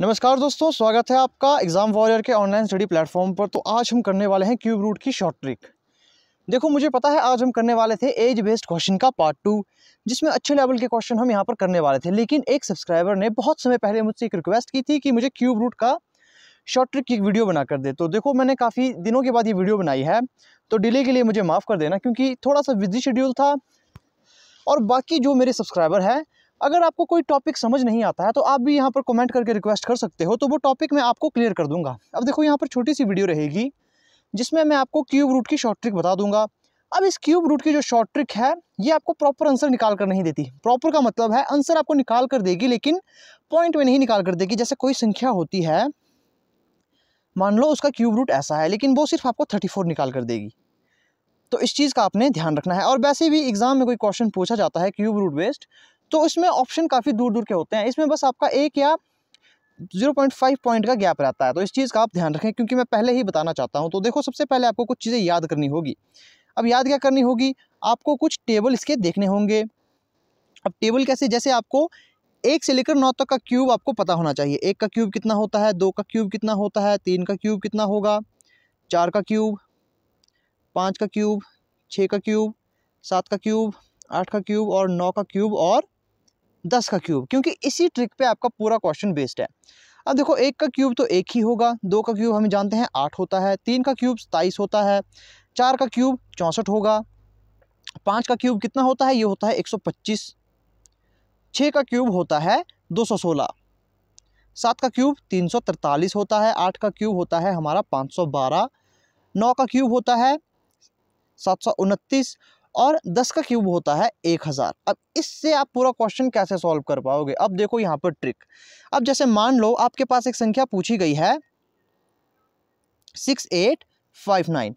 नमस्कार दोस्तों, स्वागत है आपका एग्ज़ाम वॉरियर के ऑनलाइन स्टडी प्लेटफॉर्म पर। तो आज हम करने वाले हैं क्यूब रूट की शॉर्ट ट्रिक। देखो, मुझे पता है आज हम करने वाले थे एज बेस्ड क्वेश्चन का पार्ट 2, जिसमें अच्छे लेवल के क्वेश्चन हम यहाँ पर करने वाले थे। लेकिन एक सब्सक्राइबर ने बहुत समय पहले मुझसे एक रिक्वेस्ट की थी कि मुझे क्यूब रूट का शॉर्ट ट्रिक की एक वीडियो बना कर दे। तो देखो, मैंने काफ़ी दिनों के बाद ये वीडियो बनाई है, तो डिले के लिए मुझे माफ़ कर देना, क्योंकि थोड़ा सा बिजी शेड्यूल था। और बाकी जो मेरे सब्सक्राइबर हैं, अगर आपको कोई टॉपिक समझ नहीं आता है तो आप भी यहाँ पर कमेंट करके रिक्वेस्ट कर सकते हो, तो वो टॉपिक मैं आपको क्लियर कर दूंगा। अब देखो, यहाँ पर छोटी सी वीडियो रहेगी जिसमें मैं आपको क्यूब रूट की शॉर्ट ट्रिक बता दूंगा। अब इस क्यूब रूट की जो शॉर्ट ट्रिक है, ये आपको प्रॉपर आंसर निकाल कर नहीं देती। प्रॉपर का मतलब है आंसर आपको निकाल कर देगी, लेकिन पॉइंट में नहीं निकाल कर देगी। जैसे कोई संख्या होती है, मान लो उसका क्यूब रूट ऐसा है, लेकिन वो सिर्फ आपको 34 निकाल कर देगी। तो इस चीज़ का आपने ध्यान रखना है। और वैसे भी एग्जाम में कोई क्वेश्चन पूछा जाता है क्यूब रूट बेस्ड, तो इसमें ऑप्शन काफ़ी दूर दूर के होते हैं। इसमें बस आपका 1 या 0.5 पॉइंट का गैप रहता है। तो इस चीज़ का आप ध्यान रखें, क्योंकि मैं पहले ही बताना चाहता हूं। तो देखो, सबसे पहले आपको कुछ चीज़ें याद करनी होगी। अब याद क्या करनी होगी, आपको कुछ टेबल इसके देखने होंगे। अब टेबल कैसे, जैसे आपको 1 से लेकर 9 तक का क्यूब आपको पता होना चाहिए। 1 का क्यूब कितना होता है, 2 का क्यूब कितना होता है, 3 का क्यूब कितना होगा, 4 का क्यूब, 5 का क्यूब, 6 का क्यूब, 7 का क्यूब, 8 का क्यूब और 9 का क्यूब और 10 का क्यूब, क्योंकि इसी ट्रिक पे आपका पूरा क्वेश्चन बेस्ड है। अब देखो, 1 का क्यूब तो 1 ही होगा, 2 का क्यूब हम जानते हैं 8 होता है, 3 का क्यूब 27 होता है, 4 का क्यूब 64 होगा, 5 का क्यूब कितना होता है, ये होता है 125, 6 का क्यूब होता है 216, 7 का क्यूब 343 होता है, 8 का क्यूब होता है हमारा 512, 9 का क्यूब होता है 729 और 10 का क्यूब होता है 1000। अब इससे आप पूरा क्वेश्चन कैसे सॉल्व कर पाओगे? अब देखो यहाँ पर ट्रिक। अब जैसे मान लो आपके पास एक संख्या पूछी गई है 6859,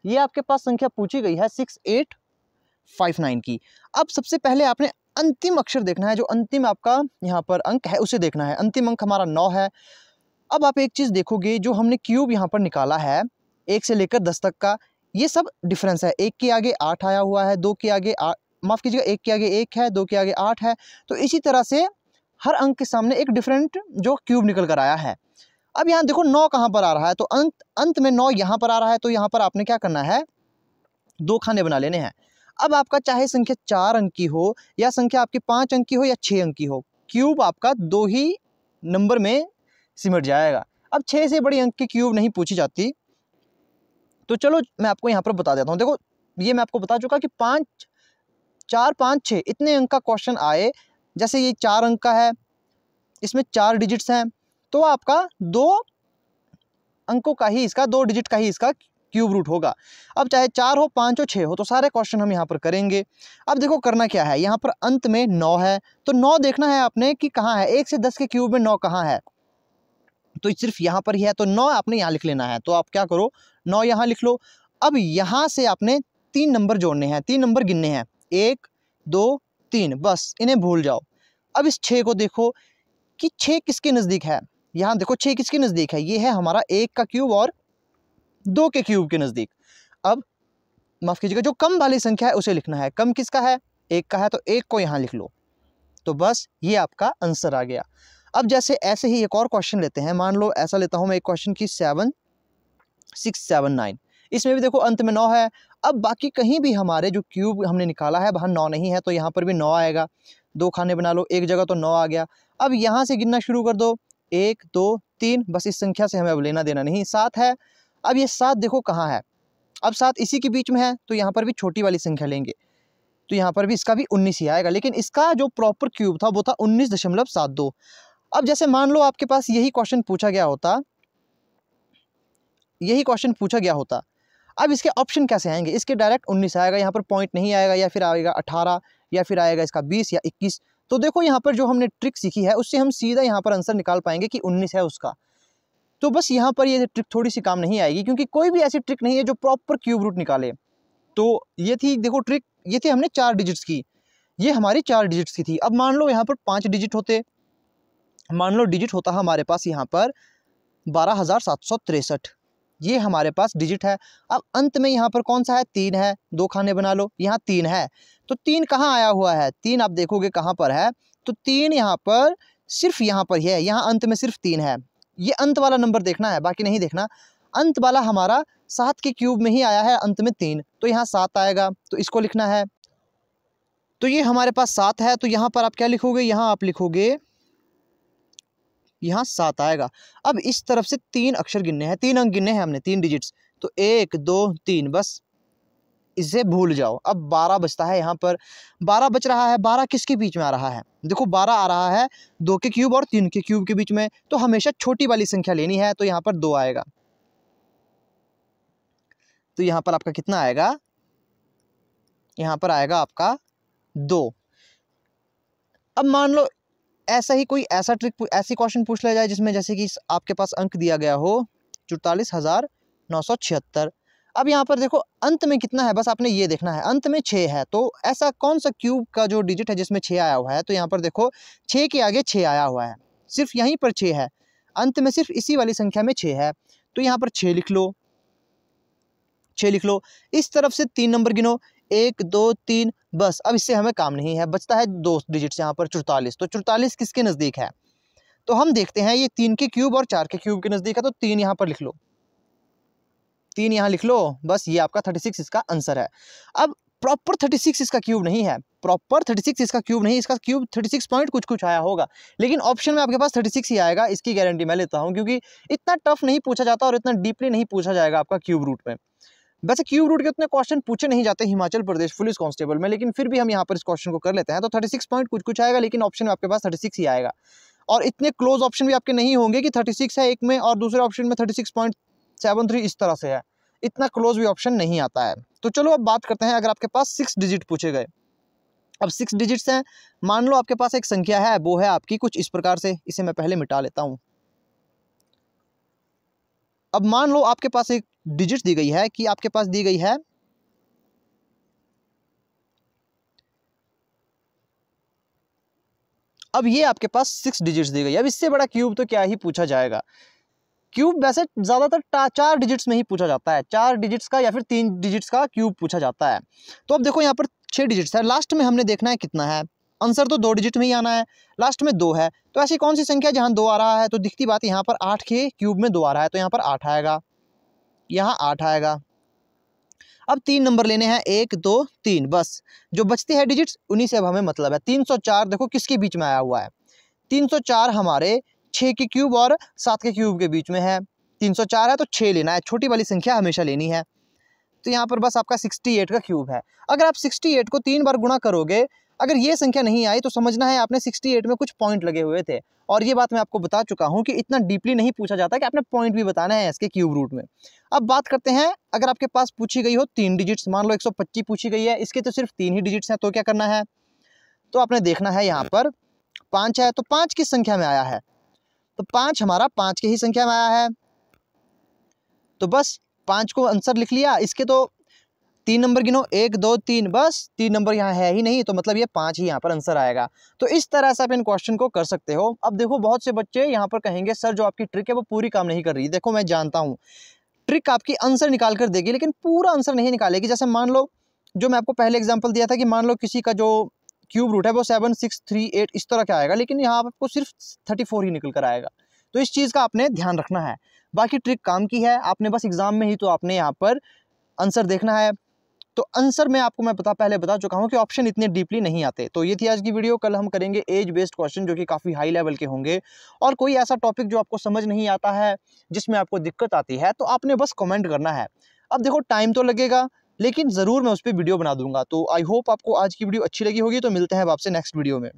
ये आपके पास संख्या पूछी गई है 6859 की। अब सबसे पहले आपने अंतिम अक्षर देखना है, जो अंतिम आपका यहाँ पर अंक है उसे देखना है। अंतिम अंक हमारा 9 है। अब आप एक चीज़ देखोगे, जो हमने क्यूब यहाँ पर निकाला है 1 से लेकर 10 तक का, ये सब डिफरेंस है। 1 के आगे 8 आया हुआ है, 2 के आगे माफ़ कीजिएगा, 1 के आगे 1 है, 2 के आगे 8 है। तो इसी तरह से हर अंक के सामने एक डिफरेंट जो क्यूब निकल कर आया है। अब यहाँ देखो 9 कहाँ पर आ रहा है, तो अंत में 9 यहाँ पर आ रहा है। तो यहाँ पर आपने क्या करना है, 2 खाने बना लेने हैं। अब आपका चाहे संख्या 4 अंक की हो या संख्या आपकी 5 अंक की हो या 6 अंक की हो, क्यूब आपका 2 ही नंबर में सिमट जाएगा। अब 6 से बड़ी अंक की क्यूब नहीं पूछी जाती। तो चलो मैं आपको यहाँ पर बता देता हूँ। देखो, ये मैं आपको बता चुका कि 5, 4, 5, 6 इतने अंक का क्वेश्चन आए। जैसे ये 4 अंक का है, इसमें 4 डिजिट्स हैं, तो आपका 2 अंकों का ही इसका, 2 डिजिट का ही इसका क्यूब रूट होगा। अब चाहे 4 हो, 5 हो, 6 हो, तो सारे क्वेश्चन हम यहाँ पर करेंगे। अब देखो करना क्या है, यहाँ पर अंत में 9 है, तो 9 देखना है आपने कि कहाँ है। 1 से 10 के क्यूब में 9 कहाँ है, तो सिर्फ यहाँ पर ही है। तो 9 आपने यहाँ लिख लेना है। तो आप क्या करो, 9 यहाँ लिख लो। अब यहाँ से आपने 3 नंबर जोड़ने हैं, 3 नंबर गिनने हैं, 1, 2, 3, बस इन्हें भूल जाओ। अब इस 6 को देखो कि 6 किसके नज़दीक है। यहाँ देखो 6 किसके नज़दीक है, ये है हमारा 1 का क्यूब और 2 के क्यूब के नज़दीक। अब माफ़ कीजिएगा, जो कम वाली संख्या है उसे लिखना है। कम किसका है, 1 का है, तो 1 को यहाँ लिख लो। तो बस ये आपका आंसर आ गया। अब जैसे ऐसे ही एक और क्वेश्चन लेते हैं। मान लो ऐसा लेता हूँ मैं एक क्वेश्चन की 7679, इसमें भी देखो अंत में 9 है। अब बाकी कहीं भी हमारे जो क्यूब हमने निकाला है वहाँ 9 नहीं है, तो यहाँ पर भी 9 आएगा। 2 खाने बना लो, एक जगह तो 9 आ गया। अब यहाँ से गिनना शुरू कर दो, 1, 2, 3, बस इस संख्या से हमें अब लेना देना नहीं। 7 है, अब ये 7 देखो कहाँ है, अब 7 इसी के बीच में है, तो यहाँ पर भी छोटी वाली संख्या लेंगे, तो यहाँ पर भी इसका भी 19 ही आएगा। लेकिन इसका जो प्रॉपर क्यूब था वो था 19.72। अब जैसे मान लो आपके पास यही क्वेश्चन पूछा गया होता, अब इसके ऑप्शन कैसे आएंगे, इसके डायरेक्ट 19 आएगा, यहाँ पर पॉइंट नहीं आएगा, या फिर आएगा 18, या फिर आएगा इसका 20 या 21। तो देखो यहाँ पर जो हमने ट्रिक सीखी है उससे हम सीधा यहाँ पर आंसर निकाल पाएंगे कि 19 है उसका। तो बस यहाँ पर ये ट्रिक थोड़ी सी काम नहीं आएगी, क्योंकि कोई भी ऐसी ट्रिक नहीं है जो प्रॉपर क्यूब रूट निकाले। तो ये थी देखो ट्रिक, ये थी हमने 4 डिजिट्स की, ये हमारी 4 डिजिट्स की थी। अब मान लो यहाँ पर 5 डिजिट होते, मान लो डिजिट होता हमारे पास यहाँ पर 12,763, ये हमारे पास डिजिट है। अब अंत में यहाँ पर कौन सा है, 3 है, 2 खाने बना लो, यहाँ 3 है। तो 3 कहाँ आया हुआ है, 3 आप देखोगे कहाँ पर है, तो 3 यहाँ पर सिर्फ यहाँ पर है, यहाँ अंत में सिर्फ 3 है, ये अंत वाला नंबर देखना है, बाकी नहीं देखना। अंत वाला हमारा 7 के क्यूब में ही आया है, अंत में 3, तो यहाँ 7 आएगा, तो इसको लिखना है। तो ये हमारे पास 7 है, तो यहाँ पर आप क्या लिखोगे, यहाँ आप लिखोगे, यहाँ 7 आएगा। अब इस तरफ से 3 अक्षर गिनने हैं, 3 अंक गिनने हैं हमने, 3 डिजिट्स, तो 1 2 3, बस इसे भूल जाओ। अब 12 बचता है, यहाँ पर 12 बच रहा है। 12 किसके बीच में आ रहा है, देखो 12 आ रहा है 2 के क्यूब और 3 के क्यूब के बीच में, तो हमेशा छोटी वाली संख्या लेनी है, तो यहाँ पर 2 आएगा। तो यहाँ पर आपका कितना आएगा, यहाँ पर आएगा आपका 2। अब मान लो ऐसा ही कोई ऐसा ऐसी क्वेश्चन पूछ लिया जाए जिसमें जैसे कि आपके पास अंक दिया गया हो 44,976। अब यहाँ पर देखो अंत में कितना है, बस आपने ये देखना है, अंत में 6 है, तो ऐसा कौन सा क्यूब का जो डिजिट है जिसमें 6 आया हुआ है, तो यहाँ पर देखो 6 के आगे 6 आया हुआ है, सिर्फ यहीं पर 6 है, अंत में सिर्फ इसी वाली संख्या में 6 है, तो यहाँ पर 6 लिख लो, 6 लिख लो। इस तरफ से 3 नंबर गिनो, 1 2 3, बस अब इससे हमें काम नहीं है, बचता है 2 डिजिट्स यहाँ पर 44। तो 44 किसके नज़दीक है, तो हम देखते हैं, ये 3 के क्यूब और 4 के क्यूब के नज़दीक है, तो 3 यहाँ पर लिख लो, 3 यहाँ लिख लो, बस ये आपका 36 इसका आंसर है। अब प्रॉपर 36 इसका क्यूब नहीं है, प्रॉपर 36 इसका क्यूब नहीं, इसका क्यूब 36 पॉइंट कुछ कुछ आया होगा, लेकिन ऑप्शन में आपके पास 36 ही आएगा, इसकी गारंटी मैं लेता हूँ, क्योंकि इतना टफ नहीं पूछा जाता और इतना डीपली नहीं पूछा जाएगा आपका क्यूब रूट में। वैसे क्यूब रूट के उतने क्वेश्चन पूछे नहीं जाते हिमाचल प्रदेश पुलिस कांस्टेबल में, लेकिन फिर भी हम यहाँ पर इस क्वेश्चन को कर लेते हैं। तो 36 पॉइंट कुछ कुछ आएगा, लेकिन ऑप्शन में आपके पास 36 ही आएगा, और इतने क्लोज ऑप्शन भी आपके नहीं होंगे कि 36 है एक में और दूसरे ऑप्शन में 36.73 इस तरह से है, इतना क्लोज भी ऑप्शन नहीं आता है। तो चलो अब बात करते हैं, अगर आपके पास 6 डिजिट पूछे गए, अब 6 डिजिट्स हैं, मान लो आपके पास एक संख्या है, वो है आपकी कुछ इस प्रकार से, इसे मैं पहले मिटा लेता हूँ। अब मान लो आपके पास एक डिजिट दी गई है कि आपके पास दी गई है अब ये आपके पास 6 डिजिट्स दी गई है। अब इससे बड़ा क्यूब तो क्या ही पूछा जाएगा। क्यूब वैसे ज़्यादातर 4 डिजिट्स में ही पूछा जाता है, 4 डिजिट्स का या फिर 3 डिजिट्स का क्यूब पूछा जाता है। तो अब देखो यहाँ पर 6 डिजिट्स है, लास्ट में हमने देखना है कितना है, आंसर तो 2 डिजिट में ही आना है, लास्ट में 2 है, तो ऐसी कौन सी संख्या जहाँ 2 आ रहा है, तो दिखती बात यहाँ पर 8 के क्यूब में 2 आ रहा है, तो यहाँ पर 8 आएगा, यहाँ 8 आएगा। अब 3 नंबर लेने हैं, 1 2 3, बस जो बचते हैं डिजिट्स उन्हीं से अब हमें मतलब है। 304 देखो किसके बीच में आया हुआ है, 304 हमारे 6 के क्यूब और 7 के क्यूब के बीच में है। 304 है तो 6 लेना है, छोटी वाली संख्या हमेशा लेनी है। तो यहाँ पर बस आपका 68 का क्यूब है। अगर आप 68 को 3 बार गुणा करोगे, अगर ये संख्या नहीं आई तो समझना है आपने 68 में कुछ पॉइंट लगे हुए थे, और ये बात मैं आपको बता चुका हूँ कि इतना डीपली नहीं पूछा जाता कि आपने पॉइंट भी बताना है इसके क्यूब रूट में। अब बात करते हैं, अगर आपके पास पूछी गई हो 3 डिजिट्स, मान लो 125 पूछी गई है, इसके तो सिर्फ 3 ही डिजिट्स हैं, तो क्या करना है, तो आपने देखना है यहाँ पर 5 है, तो 5 किस संख्या में आया है, तो 5 हमारा 5 की ही संख्या में आया है, तो बस 5 को आंसर लिख लिया। इसके तो 3 नंबर गिनो, 1 2 3, बस 3 नंबर यहाँ है ही नहीं, तो मतलब ये 5 ही यहाँ पर आंसर आएगा। तो इस तरह से आप इन क्वेश्चन को कर सकते हो। अब देखो बहुत से बच्चे यहाँ पर कहेंगे सर जो आपकी ट्रिक है वो पूरी काम नहीं कर रही। देखो मैं जानता हूँ ट्रिक आपकी आंसर निकाल कर देगी, लेकिन पूरा आंसर नहीं निकालेगी। जैसे मान लो जो मैं आपको पहले एग्जाम्पल दिया था कि मान लो किसी का जो क्यूब रूट है वो 7 6 3 8 इस तरह का आएगा, लेकिन यहाँ आपको सिर्फ 34 ही निकल कर आएगा। तो इस चीज़ का आपने ध्यान रखना है। बाकी ट्रिक काम की है, आपने बस एग्जाम में ही तो आपने यहाँ पर आंसर देखना है। तो आंसर में आपको मैं पहले बता चुका हूँ कि ऑप्शन इतने डीपली नहीं आते। तो ये थी आज की वीडियो। कल हम करेंगे एज बेस्ड क्वेश्चन जो कि काफ़ी हाई लेवल के होंगे, और कोई ऐसा टॉपिक जो आपको समझ नहीं आता है, जिसमें आपको दिक्कत आती है, तो आपने बस कमेंट करना है। अब देखो टाइम तो लगेगा, लेकिन ज़रूर मैं उस पर वीडियो बना दूंगा। तो आई होप आपको आज की वीडियो अच्छी लगी होगी। तो मिलते हैं अब आपसे नेक्स्ट वीडियो में।